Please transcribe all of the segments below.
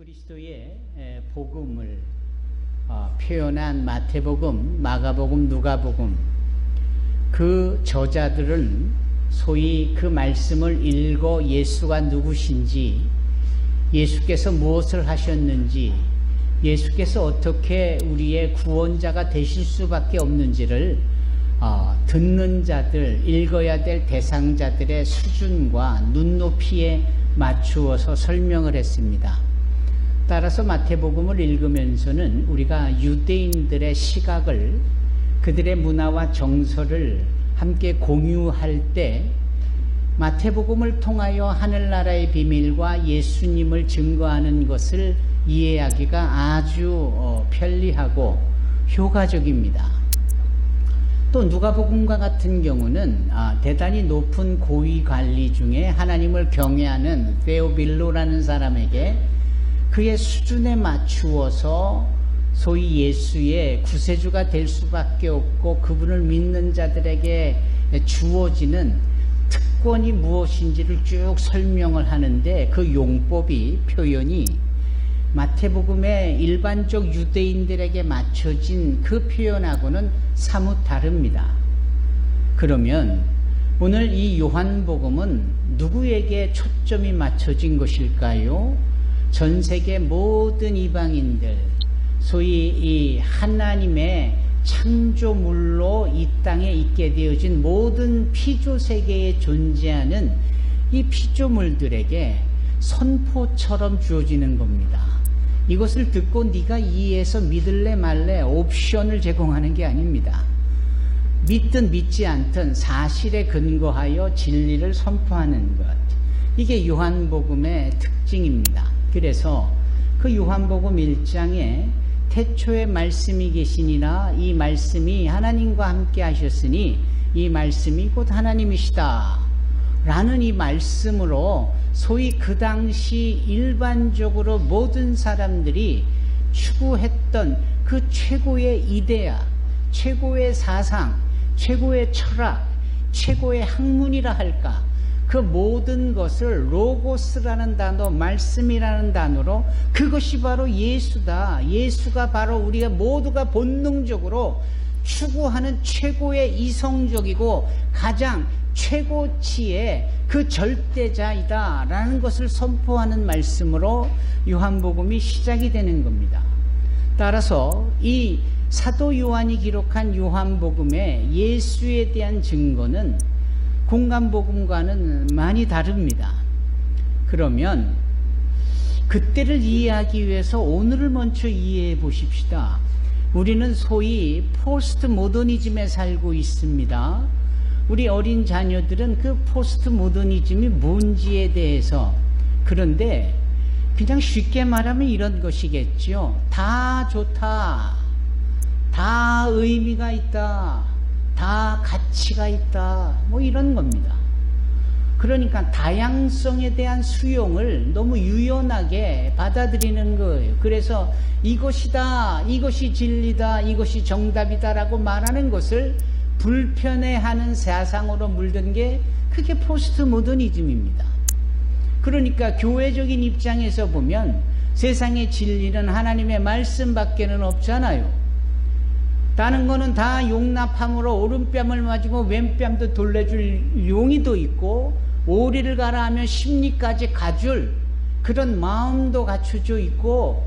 그리스도의 복음을 표현한 마태복음, 마가복음, 누가복음, 그 저자들은 소위 그 말씀을 읽어 예수가 누구신지, 예수께서 무엇을 하셨는지, 예수께서 어떻게 우리의 구원자가 되실 수밖에 없는지를 듣는 자들, 읽어야 될 대상자들의 수준과 눈높이에 맞추어서 설명을 했습니다. 따라서 마태복음을 읽으면서는 우리가 유대인들의 시각을, 그들의 문화와 정서를 함께 공유할 때 마태복음을 통하여 하늘나라의 비밀과 예수님을 증거하는 것을 이해하기가 아주 편리하고 효과적입니다. 또 누가복음과 같은 경우는 대단히 높은 고위 관리 중에 하나님을 경외하는 데오빌로라는 사람에게 그의 수준에 맞추어서 소위 예수의 구세주가 될 수밖에 없고 그분을 믿는 자들에게 주어지는 특권이 무엇인지를 쭉 설명을 하는데, 그 용법이, 표현이 마태복음의 일반적 유대인들에게 맞춰진 그 표현하고는 사뭇 다릅니다. 그러면 오늘 이 요한복음은 누구에게 초점이 맞춰진 것일까요? 전 세계 모든 이방인들, 소위 이 하나님의 창조물로 이 땅에 있게 되어진 모든 피조세계에 존재하는 이 피조물들에게 선포처럼 주어지는 겁니다. 이것을 듣고 네가 이해해서 믿을래 말래 옵션을 제공하는 게 아닙니다. 믿든 믿지 않든 사실에 근거하여 진리를 선포하는 것, 이게 요한복음의 특징입니다. 그래서 그 요한복음 1장에 태초에 말씀이 계시니라, 이 말씀이 하나님과 함께 하셨으니 이 말씀이 곧 하나님이시다 라는 이 말씀으로 소위 그 당시 일반적으로 모든 사람들이 추구했던 그 최고의 이데아, 최고의 사상, 최고의 철학, 최고의 학문이라 할까, 그 모든 것을 로고스라는 단어, 말씀이라는 단어로, 그것이 바로 예수다, 예수가 바로 우리가 모두가 본능적으로 추구하는 최고의 이성적이고 가장 최고치의 그 절대자이다 라는 것을 선포하는 말씀으로 요한복음이 시작이 되는 겁니다. 따라서 이 사도 요한이 기록한 요한복음의 예수에 대한 증거는 공간복음과는 많이 다릅니다. 그러면 그때를 이해하기 위해서 오늘을 먼저 이해해 보십시다. 우리는 소위 포스트 모더니즘에 살고 있습니다. 우리 어린 자녀들은 그 포스트 모더니즘이 뭔지에 대해서, 그런데 그냥 쉽게 말하면 이런 것이겠죠. 다 좋다, 다 의미가 있다, 다 가치가 있다, 뭐 이런 겁니다. 그러니까 다양성에 대한 수용을 너무 유연하게 받아들이는 거예요. 그래서 이것이다, 이것이 진리다, 이것이 정답이다 라고 말하는 것을 불편해하는 세상으로 물든 게 그게 포스트 모더니즘입니다. 그러니까 교회적인 입장에서 보면 세상의 진리는 하나님의 말씀밖에는 없잖아요. 다른 거는 다 용납함으로 오른뺨을 맞으고 왼뺨도 돌려줄 용의도 있고, 오리를 가라 하면 십리까지 가줄 그런 마음도 갖춰져 있고,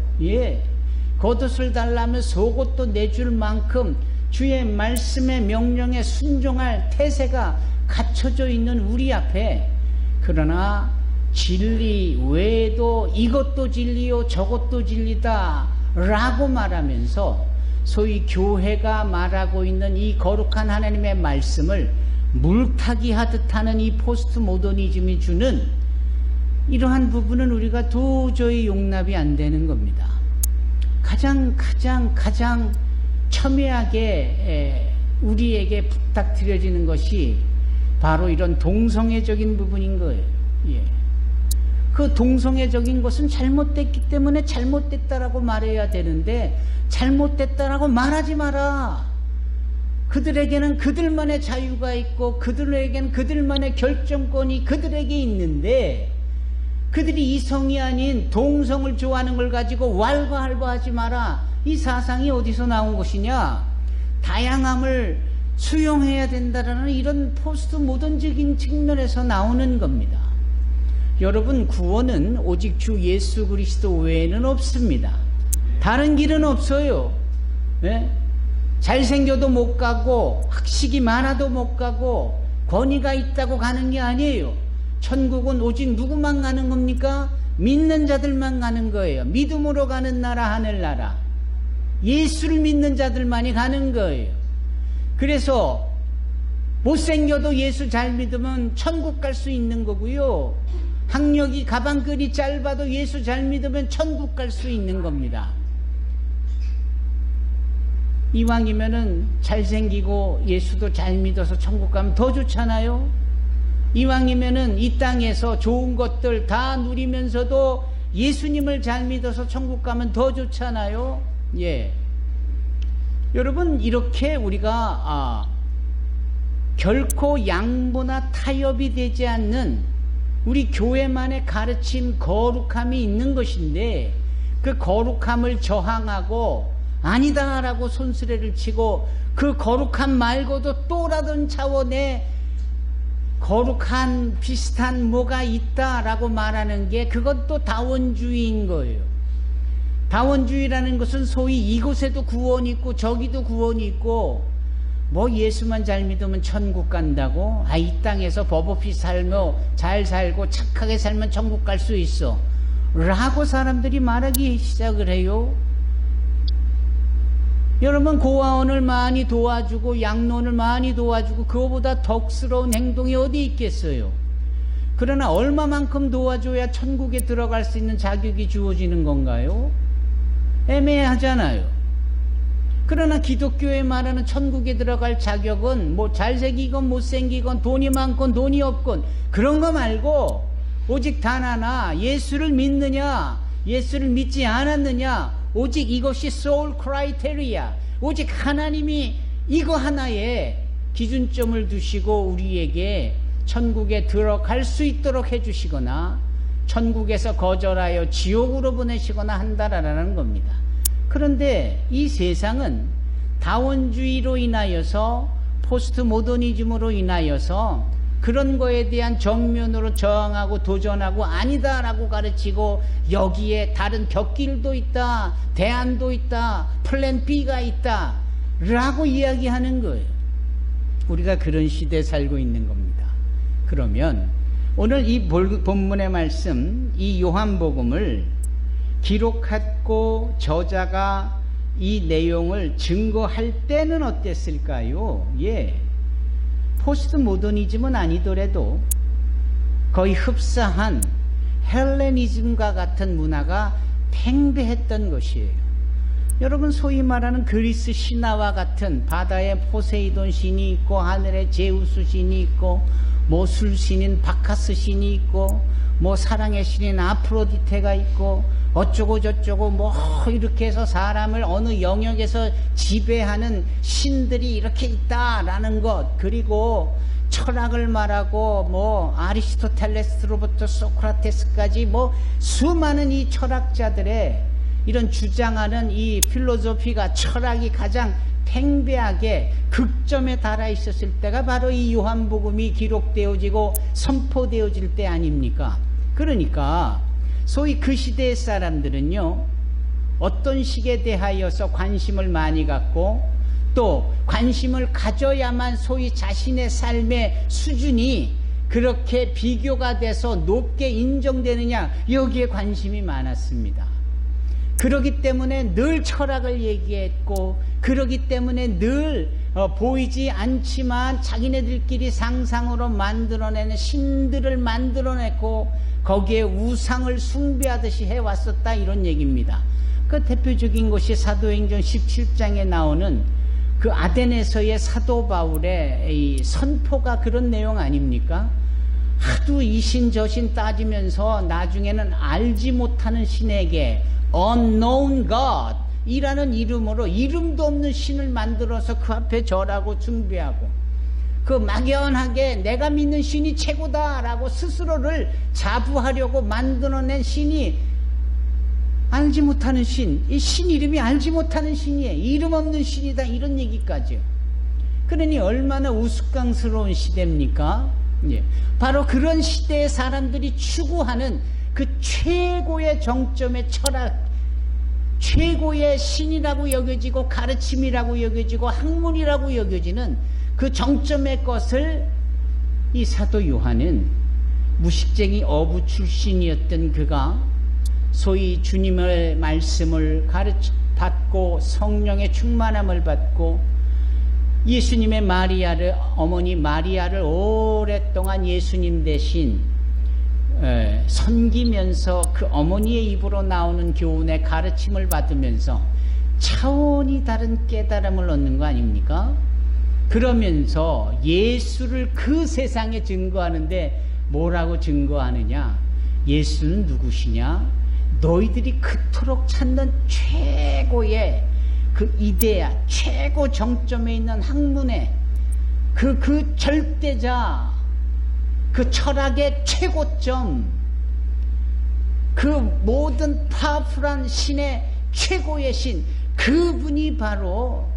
겉옷을 달라면 속옷도 내줄 만큼 주의 말씀의 명령에 순종할 태세가 갖춰져 있는 우리 앞에, 그러나 진리 외에도 이것도 진리요 저것도 진리다 라고 말하면서 소위 교회가 말하고 있는 이 거룩한 하나님의 말씀을 물타기 하듯 하는 이 포스트 모더니즘이 주는 이러한 부분은 우리가 도저히 용납이 안 되는 겁니다. 가장 첨예하게 우리에게 부탁드려지는 것이 바로 이런 동성애적인 부분인 거예요. 그 동성애적인 것은 잘못됐기 때문에 잘못됐다라고 말해야 되는데, 잘못됐다라고 말하지 마라. 그들에게는 그들만의 자유가 있고 그들에게는 그들만의 결정권이 그들에게 있는데, 그들이 이성이 아닌 동성을 좋아하는 걸 가지고 왈가왈부하지 마라. 이 사상이 어디서 나온 것이냐? 다양함을 수용해야 된다라는 이런 포스트 모던적인 측면에서 나오는 겁니다. 여러분, 구원은 오직 주 예수 그리스도 외에는 없습니다. 다른 길은 없어요. 네? 잘생겨도 못 가고 학식이 많아도 못 가고 권위가 있다고 가는 게 아니에요. 천국은 오직 누구만 가는 겁니까? 믿는 자들만 가는 거예요. 믿음으로 가는 나라, 하늘나라. 예수를 믿는 자들만이 가는 거예요. 그래서 못생겨도 예수 잘 믿으면 천국 갈 수 있는 거고요. 학력이 가방끈이 짧아도 예수 잘 믿으면 천국 갈 수 있는 겁니다. 이왕이면은 잘생기고 예수도 잘 믿어서 천국 가면 더 좋잖아요. 이왕이면은 이 땅에서 좋은 것들 다 누리면서도 예수님을 잘 믿어서 천국 가면 더 좋잖아요. 예. 여러분, 이렇게 우리가 결코 양보나 타협이 되지 않는 우리 교회만의 가르침, 거룩함이 있는 것인데, 그 거룩함을 저항하고 아니다라고 손수레를 치고 그 거룩함 말고도 또 다른 차원의 거룩한 비슷한 뭐가 있다라고 말하는 게 그것도 다원주의인 거예요. 다원주의라는 것은 소위 이곳에도 구원이 있고 저기도 구원이 있고, 뭐 예수만 잘 믿으면 천국 간다고? 이 땅에서 법 없이 살며 잘 살고 착하게 살면 천국 갈 수 있어 라고 사람들이 말하기 시작을 해요. 여러분, 고아원을 많이 도와주고 양론을 많이 도와주고 그거보다 덕스러운 행동이 어디 있겠어요? 그러나 얼마만큼 도와줘야 천국에 들어갈 수 있는 자격이 주어지는 건가요? 애매하잖아요. 그러나 기독교에 말하는 천국에 들어갈 자격은 뭐 잘생기건 못생기건 돈이 많건 돈이 없건 그런 거 말고 오직 단 하나, 예수를 믿느냐 예수를 믿지 않았느냐, 오직 이것이 soul criteria, 오직 하나님이 이거 하나에 기준점을 두시고 우리에게 천국에 들어갈 수 있도록 해주시거나 천국에서 거절하여 지옥으로 보내시거나 한다라는 겁니다. 그런데 이 세상은 다원주의로 인하여서 포스트 모더니즘으로 인하여서 그런 거에 대한 정면으로 저항하고 도전하고 아니다라고 가르치고 여기에 다른 곁길도 있다, 대안도 있다, 플랜 B가 있다 라고 이야기하는 거예요. 우리가 그런 시대에 살고 있는 겁니다. 그러면 오늘 이 본문의 말씀, 이 요한복음을 기록했고 저자가 이 내용을 증거할 때는 어땠을까요? 예. 포스트 모더니즘은 아니더라도 거의 흡사한 헬레니즘과 같은 문화가 팽배했던 것이에요. 여러분, 소위 말하는 그리스 신화와 같은 바다에 포세이돈 신이 있고 하늘에 제우스 신이 있고 뭐 술신인 바카스 신이 있고 뭐 사랑의 신인 아프로디테가 있고 어쩌고 저쩌고 뭐 이렇게 해서 사람을 어느 영역에서 지배하는 신들이 이렇게 있다라는 것, 그리고 철학을 말하고 뭐 아리스토텔레스로부터 소크라테스까지 뭐 수많은 이 철학자들의 이런 주장하는 이 필로소피가, 철학이 가장 팽배하게 극점에 달아 있었을 때가 바로 이 요한복음이 기록되어지고 선포되어질 때 아닙니까? 그러니까 소위 그 시대의 사람들은요, 어떤 식에 대하여서 관심을 많이 갖고 또 관심을 가져야만 소위 자신의 삶의 수준이 그렇게 비교가 돼서 높게 인정되느냐, 여기에 관심이 많았습니다. 그러기 때문에 늘 철학을 얘기했고, 그러기 때문에 늘 보이지 않지만 자기네들끼리 상상으로 만들어내는 신들을 만들어냈고 거기에 우상을 숭배하듯이 해왔었다, 이런 얘기입니다. 그 대표적인 것이 사도행전 17장에 나오는 그 아덴에서의 사도 바울의 이 선포가 그런 내용 아닙니까? 하도 이신 저신 따지면서 나중에는 알지 못하는 신에게 unknown God 이라는 이름으로 이름도 없는 신을 만들어서 그 앞에 절하고 숭배하고, 그 막연하게 내가 믿는 신이 최고다라고 스스로를 자부하려고 만들어낸 신이 알지 못하는 신, 이 신 이름이 알지 못하는 신이에요. 이름 없는 신이다, 이런 얘기까지요. 그러니 얼마나 우스꽝스러운 시대입니까? 예. 바로 그런 시대의 사람들이 추구하는 그 최고의 정점의 철학, 최고의 신이라고 여겨지고 가르침이라고 여겨지고 학문이라고 여겨지는 그 정점의 것을 이 사도 요한은 무식쟁이 어부 출신이었던 그가 소위 주님의 말씀을 받고 성령의 충만함을 받고 예수님의 어머니 마리아를 오랫동안 예수님 대신 섬기면서 그 어머니의 입으로 나오는 교훈의 가르침을 받으면서 차원이 다른 깨달음을 얻는 거 아닙니까? 그러면서 예수를 그 세상에 증거하는데 뭐라고 증거하느냐? 예수는 누구시냐? 너희들이 그토록 찾는 최고의 그 이데아, 최고 정점에 있는 학문의 그 절대자, 그 철학의 최고점, 그 모든 파워풀한 신의 최고의 신, 그분이 바로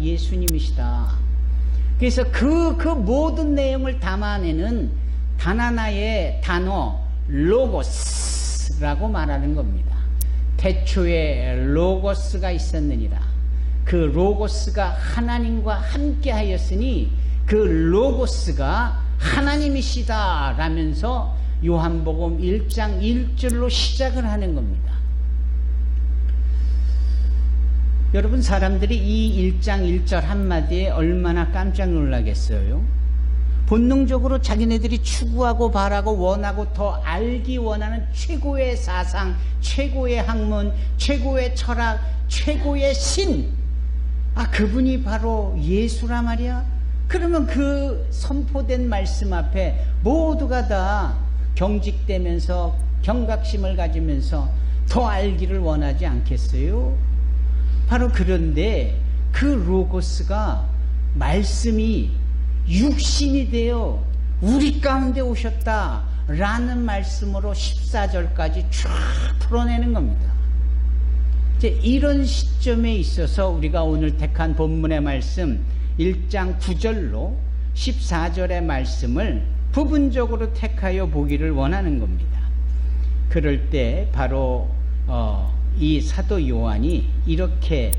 예수님이시다. 그래서 그 모든 내용을 담아내는 단 하나의 단어, 로고스라고 말하는 겁니다. 태초에 로고스가 있었느니라. 그 로고스가 하나님과 함께 하였으니 그 로고스가 하나님이시다 라면서 요한복음 1장 1절로 시작을 하는 겁니다. 여러분, 사람들이 이 1장 1절 한마디에 얼마나 깜짝 놀라겠어요? 본능적으로 자기네들이 추구하고 바라고 원하고 더 알기 원하는 최고의 사상, 최고의 학문, 최고의 철학, 최고의 신, 그분이 바로 예수라 말이야. 그러면 그 선포된 말씀 앞에 모두가 다 경직되면서 경각심을 가지면서 더 알기를 원하지 않겠어요? 바로 그런데 그 로고스가 말씀이 육신이 되어 우리 가운데 오셨다라는 말씀으로 14절까지 쫙 풀어내는 겁니다. 이제 이런 시점에 있어서 우리가 오늘 택한 본문의 말씀 1장 9절로 14절의 말씀을 부분적으로 택하여 보기를 원하는 겁니다. 그럴 때 바로 이 사도 요한이 이렇게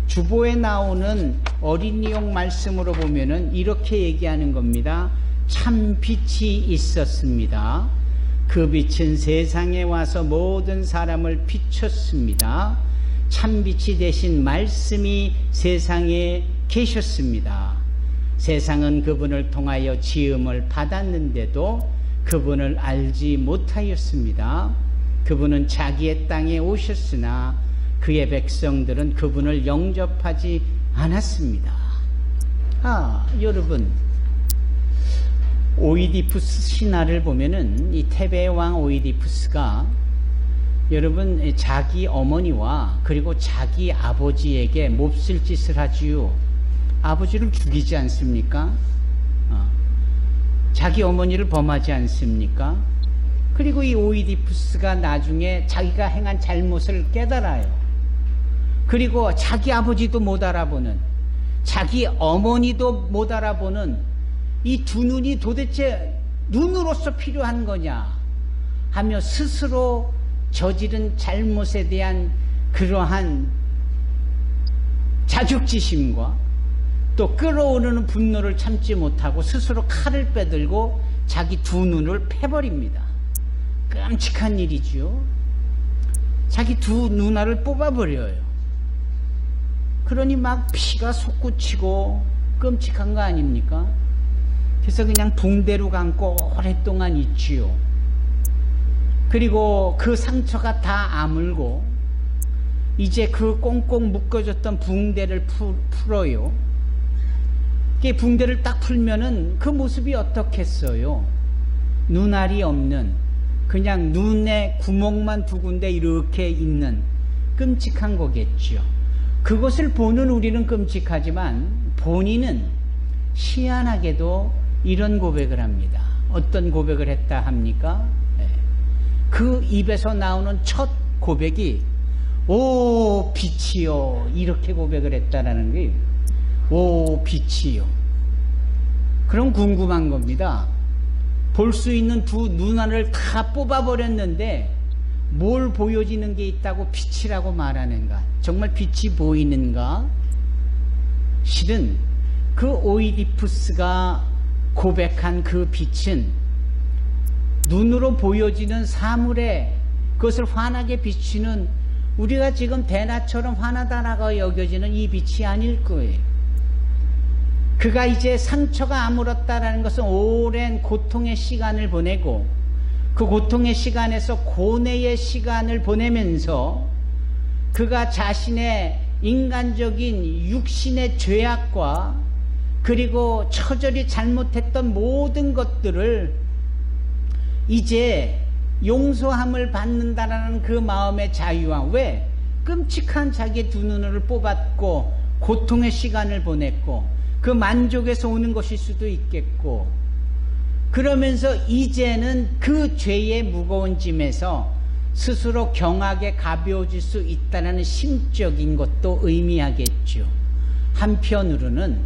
주보에 나오는 어린이용 말씀으로 보면은 이렇게 얘기하는 겁니다. 참 빛이 있었습니다. 그 빛은 세상에 와서 모든 사람을 비췄습니다. 참 빛이 되신 말씀이 세상에 계셨습니다. 세상은 그분을 통하여 지음을 받았는데도 그분을 알지 못하였습니다. 그분은 자기의 땅에 오셨으나 그의 백성들은 그분을 영접하지 않았습니다. 여러분, 오이디푸스 신화를 보면은 이 테베의 왕 오이디푸스가 여러분 자기 어머니와 그리고 자기 아버지에게 몹쓸 짓을 하지요. 아버지를 죽이지 않습니까? 자기 어머니를 범하지 않습니까? 그리고 이 오이디푸스가 나중에 자기가 행한 잘못을 깨달아요. 그리고 자기 아버지도 못 알아보는, 자기 어머니도 못 알아보는 이 두 눈이 도대체 눈으로서 필요한 거냐 하며 스스로 저지른 잘못에 대한 그러한 자격지심과 또 끓어오르는 분노를 참지 못하고 스스로 칼을 빼들고 자기 두 눈을 패버립니다. 끔찍한 일이죠. 자기 두 눈알을 뽑아버려요. 그러니 막 피가 솟구치고 끔찍한 거 아닙니까? 그래서 그냥 붕대로 감고 오랫동안 있지요. 그리고 그 상처가 다 아물고 이제 그 꽁꽁 묶어졌던 붕대를 풀어요. 그 붕대를 딱 풀면은 그 모습이 어떻겠어요? 눈알이 없는, 그냥 눈에 구멍만 두 군데 이렇게 있는 끔찍한 거겠죠. 그것을 보는 우리는 끔찍하지만 본인은 희한하게도 이런 고백을 합니다. 어떤 고백을 했다 합니까? 그 입에서 나오는 첫 고백이 오 빛이요, 이렇게 고백을 했다라는 거예요. 오 빛이요. 그럼 궁금한 겁니다. 볼 수 있는 두 눈알을 다 뽑아버렸는데 뭘 보여지는 게 있다고 빛이라고 말하는가? 정말 빛이 보이는가? 실은 그 오이디푸스가 고백한 그 빛은 눈으로 보여지는 사물에 그것을 환하게 비추는, 우리가 지금 대낮처럼 환하다라고 여겨지는 이 빛이 아닐 거예요. 그가 이제 상처가 아물었다라는 것은 오랜 고통의 시간을 보내고 그 고통의 시간에서 고뇌의 시간을 보내면서 그가 자신의 인간적인 육신의 죄악과 그리고 처절히 잘못했던 모든 것들을 이제 용서함을 받는다라는 그 마음의 자유와, 왜? 끔찍한 자기의 두 눈을 뽑았고 고통의 시간을 보냈고 그 만족에서 오는 것일 수도 있겠고, 그러면서 이제는 그 죄의 무거운 짐에서 스스로 경하게 가벼워질 수 있다는 심적인 것도 의미하겠죠. 한편으로는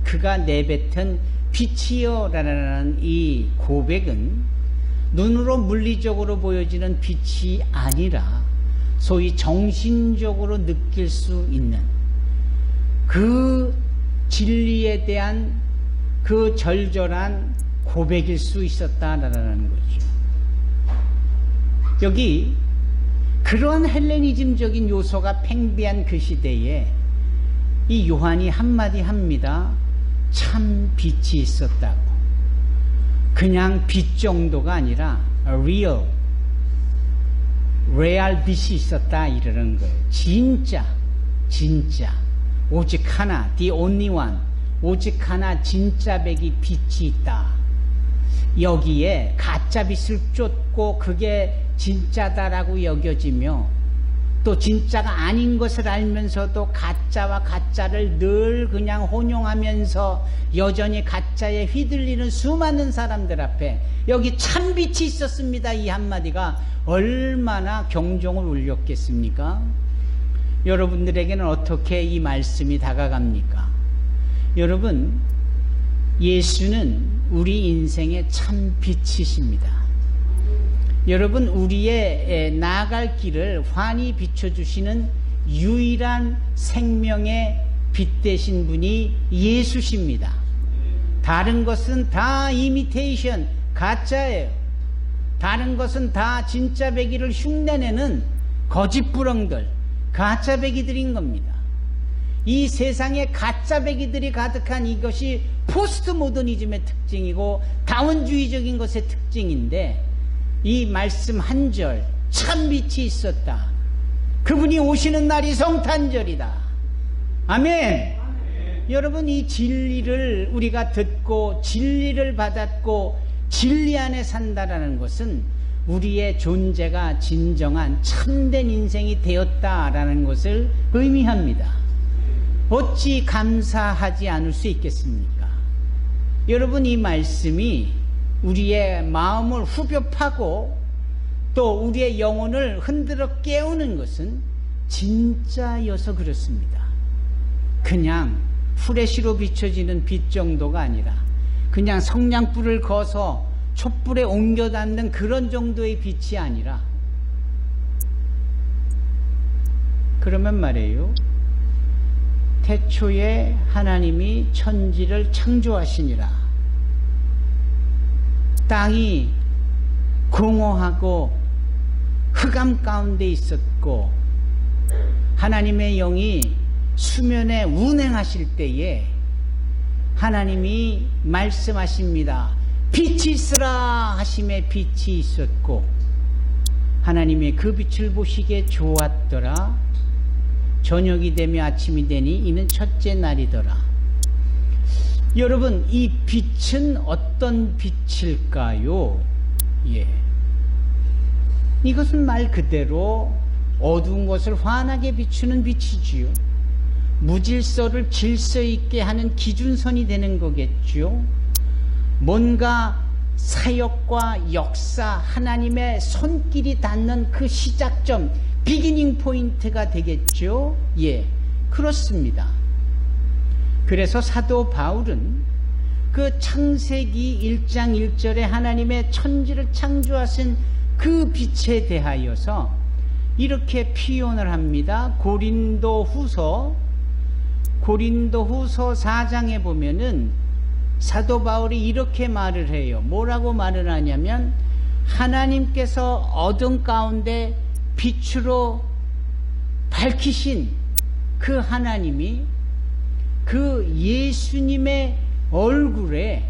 그가 내뱉은 빛이요라는 이 고백은 눈으로 물리적으로 보여지는 빛이 아니라 소위 정신적으로 느낄 수 있는 그 진리에 대한 그 절절한 고백일 수 있었다라는 거죠. 여기 그러한 헬레니즘적인 요소가 팽배한 그 시대에 이 요한이 한마디 합니다. 참 빛이 있었다고. 그냥 빛 정도가 아니라 real 빛이 있었다 이러는 거예요. 진짜 오직 하나, the only one, 오직 하나 진짜 백이 빛이 있다. 여기에 가짜 빛을 쫓고 그게 진짜다라고 여겨지며 또 진짜가 아닌 것을 알면서도 가짜와 가짜를 늘 그냥 혼용하면서 여전히 가짜에 휘둘리는 수많은 사람들 앞에 여기 참빛이 있었습니다, 이 한마디가 얼마나 경종을 울렸겠습니까? 여러분들에게는 어떻게 이 말씀이 다가갑니까? 여러분, 예수는 우리 인생의 참빛이십니다. 여러분, 우리의 나아갈 길을 환히 비춰주시는 유일한 생명의 빛 되신 분이 예수십니다. 다른 것은 다 이미테이션, 가짜예요. 다른 것은 다 진짜 배기를 흉내내는 거짓부렁들, 가짜 배기들인 겁니다. 이 세상에 가짜 배기들이 가득한 이것이 포스트 모더니즘의 특징이고 다원주의적인 것의 특징인데, 이 말씀 한 절, 참 빛이 있었다. 그분이 오시는 날이 성탄절이다. 아멘. 여러분, 이 진리를 우리가 듣고 진리를 받았고 진리 안에 산다라는 것은 우리의 존재가 진정한 참된 인생이 되었다라는 것을 의미합니다. 어찌 감사하지 않을 수 있겠습니까? 여러분, 이 말씀이 우리의 마음을 후벼파고 또 우리의 영혼을 흔들어 깨우는 것은 진짜여서 그렇습니다. 그냥 후레쉬로 비춰지는 빛 정도가 아니라 그냥 성냥불을 거서 촛불에 옮겨 닿는 그런 정도의 빛이 아니라, 그러면 말이에요, 태초에 하나님이 천지를 창조하시니라. 땅이 공허하고 흑암 가운데 있었고 하나님의 영이 수면에 운행하실 때에 하나님이 말씀하십니다. 빛이 있으라 하심에 빛이 있었고 하나님의 그 빛을 보시기에 좋았더라. 저녁이 되며 아침이 되니 이는 첫째 날이더라. 여러분, 이 빛은 어떤 빛일까요? 이것은 말 그대로 어두운 것을 환하게 비추는 빛이지요. 무질서를 질서 있게 하는 기준선이 되는 거겠죠. 뭔가 사역과 역사, 하나님의 손길이 닿는 그 시작점, 비기닝 포인트가 되겠죠. 예, 그렇습니다. 그래서 사도 바울은 그 창세기 1장 1절에 하나님의 천지를 창조하신 그 빛에 대하여서 이렇게 표현을 합니다. 고린도후서 4장에 보면은 사도 바울이 이렇게 말을 해요. 뭐라고 말을 하냐면, 하나님께서 어둠 가운데 빛으로 밝히신 그 하나님이 그 예수님의 얼굴에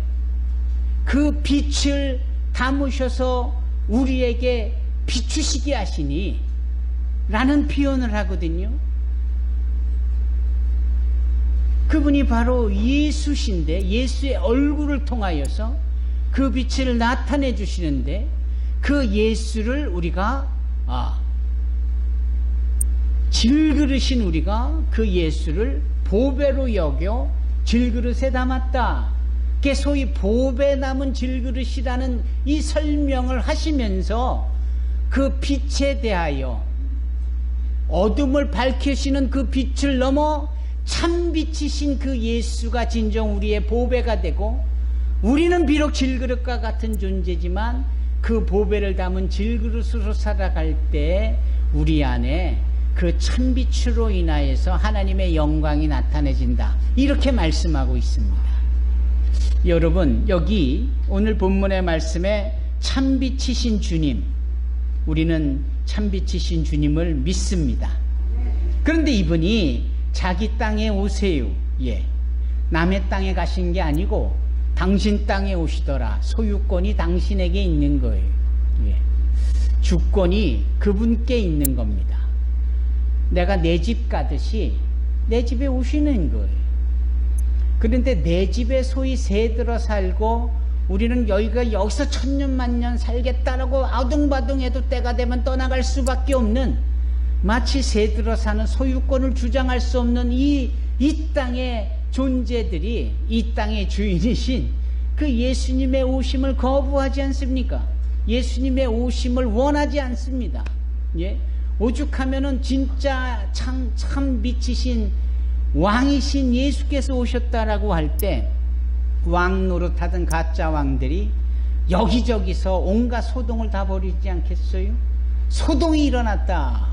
그 빛을 담으셔서 우리에게 비추시게 하시니 라는 표현을 하거든요. 그분이 바로 예수신데, 예수의 얼굴을 통하여서 그 빛을 나타내 주시는데, 그 예수를 우리가 질그릇인 우리가 그 예수를 보배로 여겨 질그릇에 담았다. 그게 소위 보배 남은 질그릇이라는 이 설명을 하시면서 그 빛에 대하여 어둠을 밝히시는 그 빛을 넘어 참빛이신 그 예수가 진정 우리의 보배가 되고, 우리는 비록 질그릇과 같은 존재지만 그 보배를 담은 질그릇으로 살아갈 때 우리 안에 그 참빛으로 인하여서 하나님의 영광이 나타내진다. 이렇게 말씀하고 있습니다. 여러분, 여기 오늘 본문의 말씀에 참빛이신 주님, 우리는 참빛이신 주님을 믿습니다. 그런데 이분이 자기 땅에 오세요. 예. 남의 땅에 가신 게 아니고 당신 땅에 오시더라. 소유권이 당신에게 있는 거예요. 예. 주권이 그분께 있는 겁니다. 내가 내 집 가듯이 내 집에 오시는 거예요. 그런데 내 집에 소위 새들어 살고 우리는 여기서 천년만년 살겠다라고 아둥바둥해도 때가 되면 떠나갈 수밖에 없는, 마치 새들어 사는 소유권을 주장할 수 없는 이 땅의 존재들이 이 땅의 주인이신 그 예수님의 오심을 거부하지 않습니까? 예수님의 오심을 원하지 않습니다. 예? 오죽하면은 진짜 참 빛이신 왕이신 예수께서 오셨다라고 할 때 왕 노릇하던 가짜 왕들이 여기저기서 온갖 소동을 다 벌이지 않겠어요? 소동이 일어났다.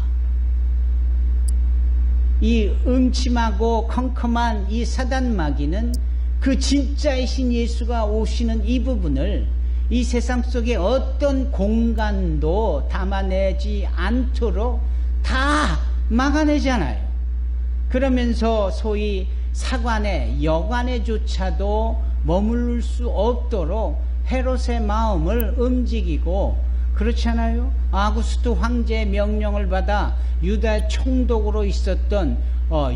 이 음침하고 컴컴한 이 사단 마귀는 그 진짜이신 예수가 오시는 이 부분을 이 세상 속에 어떤 공간도 담아내지 않도록 다 막아내잖아요. 그러면서 소위 사관에 여관에조차도 머무를 수 없도록 헤롯의 마음을 움직이고, 그렇잖아요. 아구스도 황제의 명령을 받아 유다 총독으로 있었던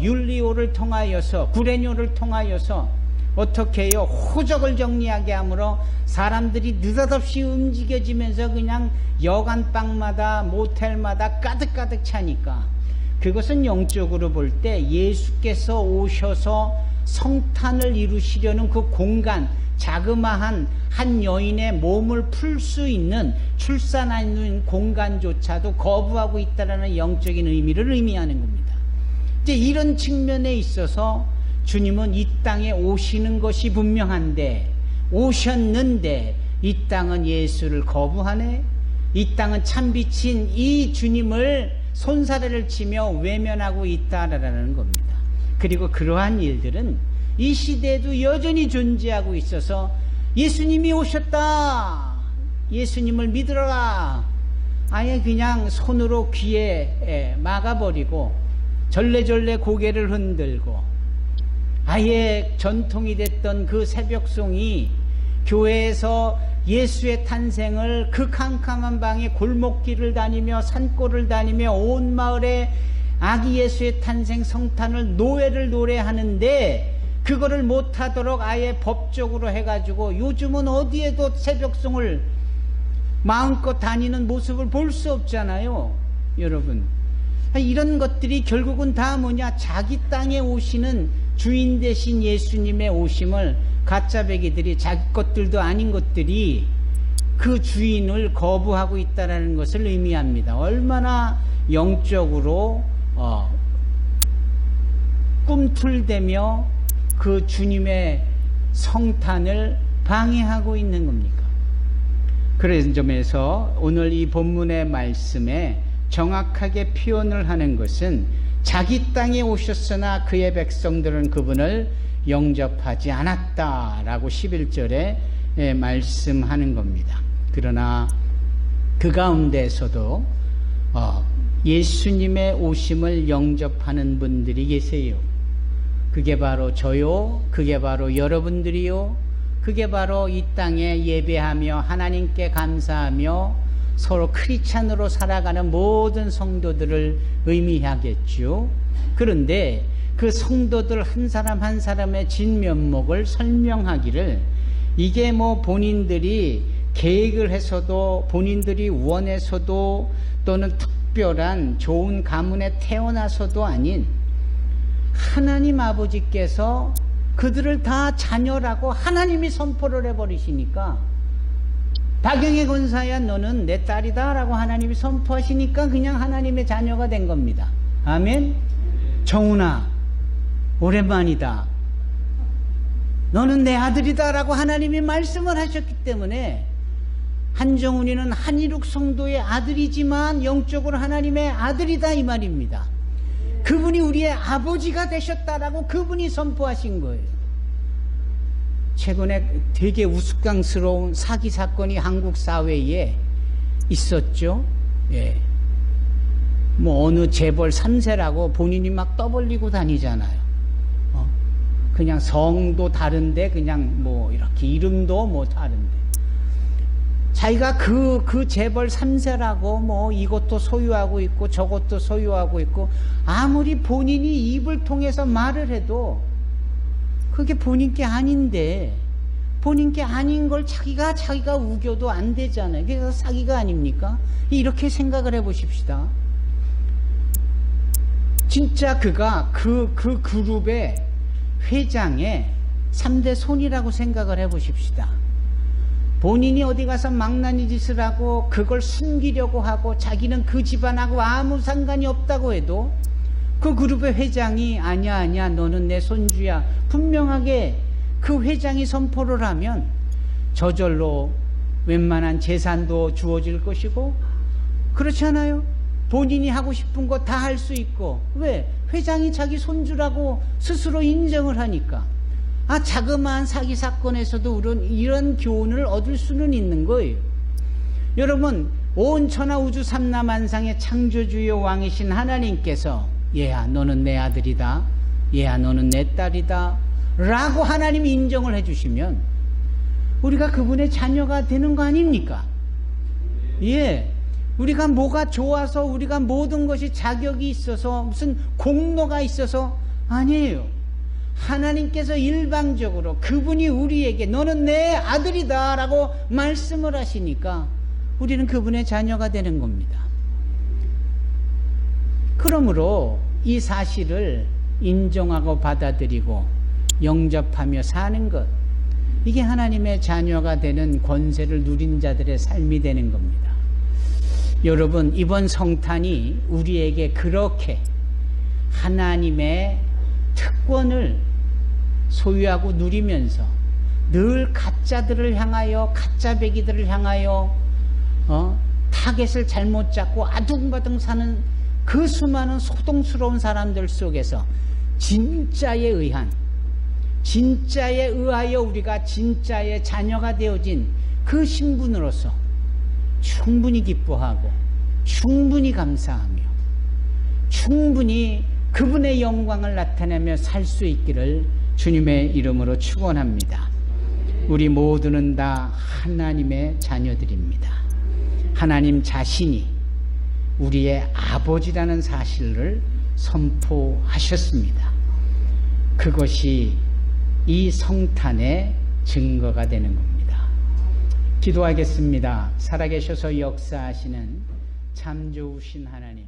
율리오를 통하여서, 구레뇨를 통하여서 어떻게 해요? 호적을 정리하게 하므로 사람들이 느닷없이 움직여지면서 그냥 여관방마다 모텔마다 가득가득 차니까, 그것은 영적으로 볼 때 예수께서 오셔서 성탄을 이루시려는 그 공간, 자그마한 한 여인의 몸을 풀 수 있는 출산하는 공간조차도 거부하고 있다는 영적인 의미를 의미하는 겁니다. 이제 이런 측면에 있어서 주님은 이 땅에 오시는 것이 분명한데, 오셨는데 이 땅은 예수를 거부하네. 이 땅은 참빛인 이 주님을 손사래를 치며 외면하고 있다라는 겁니다. 그리고 그러한 일들은 이 시대에도 여전히 존재하고 있어서, 예수님이 오셨다, 예수님을 믿으라, 아예 그냥 손으로 귀에 막아버리고 절레절레 고개를 흔들고, 아예 전통이 됐던 그 새벽송이 교회에서 예수의 탄생을 그 캄캄한 방에 골목길을 다니며 산골을 다니며 온 마을에 아기 예수의 탄생 성탄을 노래를 노래하는데, 그거를 못하도록 아예 법적으로 해가지고 요즘은 어디에도 새벽송을 마음껏 다니는 모습을 볼 수 없잖아요. 여러분, 이런 것들이 결국은 다 뭐냐? 자기 땅에 오시는 주인 되신 예수님의 오심을 가짜배기들이 자기 것들도 아닌 것들이 그 주인을 거부하고 있다는 것을 의미합니다. 얼마나 영적으로 꿈틀대며 그 주님의 성탄을 방해하고 있는 겁니까? 그런 점에서 오늘 이 본문의 말씀에 정확하게 표현을 하는 것은 자기 땅에 오셨으나 그의 백성들은 그분을 영접하지 않았다라고 11절에 말씀하는 겁니다. 그러나 그 가운데에서도 예수님의 오심을 영접하는 분들이 계세요. 그게 바로 저요, 그게 바로 여러분들이요, 그게 바로 이 땅에 예배하며 하나님께 감사하며 서로 크리스찬으로 살아가는 모든 성도들을 의미하겠죠. 그런데 그 성도들 한 사람 한 사람의 진면목을 설명하기를 이게 뭐 본인들이 계획을 해서도 본인들이 원해서도 또는 특별한 좋은 가문에 태어나서도 아닌 하나님 아버지께서 그들을 다 자녀라고 하나님이 선포를 해버리시니까 박영애 권사야 너는 내 딸이다 라고 하나님이 선포하시니까 그냥 하나님의 자녀가 된 겁니다. 아멘. 정훈아 오랜만이다. 너는 내 아들이다 라고 하나님이 말씀을 하셨기 때문에 한정훈이는 한일욱 성도의 아들이지만 영적으로 하나님의 아들이다 이 말입니다. 그분이 우리의 아버지가 되셨다라고 그분이 선포하신 거예요. 최근에 되게 우스꽝스러운 사기 사건이 한국 사회에 있었죠. 예. 뭐 어느 재벌 3세라고 본인이 막 떠벌리고 다니잖아요. 그냥 성도 다른데 그냥 뭐 이렇게 이름도 뭐 다른데 자기가 그 재벌 3세라고 뭐 이것도 소유하고 있고 저것도 소유하고 있고 아무리 본인이 입을 통해서 말을 해도 그게 본인 게 아닌데 본인 게 아닌 걸 자기가 우겨도 안 되잖아요. 그래서 사기가 아닙니까? 이렇게 생각을 해보십시다. 진짜 그가 그 그룹의 회장의 3대 손이라고 생각을 해보십시다. 본인이 어디 가서 망나니 짓을 하고 그걸 숨기려고 하고 자기는 그 집안하고 아무 상관이 없다고 해도 그 그룹의 회장이 아니야 너는 내 손주야 분명하게 그 회장이 선포를 하면 저절로 웬만한 재산도 주어질 것이고 그렇지 않아요? 본인이 하고 싶은 거 다 할 수 있고 왜? 회장이 자기 손주라고 스스로 인정을 하니까 자그마한 사기 사건에서도 이런 교훈을 얻을 수는 있는 거예요. 여러분 온 천하 우주 삼라만상의 창조주요 왕이신 하나님께서 얘야 너는 내 아들이다 얘야 너는 내 딸이다 라고 하나님이 인정을 해주시면 우리가 그분의 자녀가 되는 거 아닙니까? 예. 우리가 뭐가 좋아서 우리가 모든 것이 자격이 있어서 무슨 공로가 있어서 아니에요. 하나님께서 일방적으로 그분이 우리에게 너는 내 아들이다 라고 말씀을 하시니까 우리는 그분의 자녀가 되는 겁니다. 그러므로 이 사실을 인정하고 받아들이고 영접하며 사는 것 이게 하나님의 자녀가 되는 권세를 누린 자들의 삶이 되는 겁니다. 여러분 이번 성탄이 우리에게 그렇게 하나님의 특권을 소유하고 누리면서 늘 가짜들을 향하여 가짜배기들을 향하여 타겟을 잘못 잡고 아둥바둥 사는 그 수많은 소동스러운 사람들 속에서 진짜에 의하여 우리가 진짜의 자녀가 되어진 그 신분으로서 충분히 기뻐하고 충분히 감사하며 충분히 그분의 영광을 나타내며 살 수 있기를 주님의 이름으로 축원합니다. 우리 모두는 다 하나님의 자녀들입니다. 하나님 자신이 우리의 아버지라는 사실을 선포하셨습니다. 그것이 이 성탄의 증거가 되는 겁니다. 기도하겠습니다. 살아계셔서 역사하시는 참 좋으신 하나님,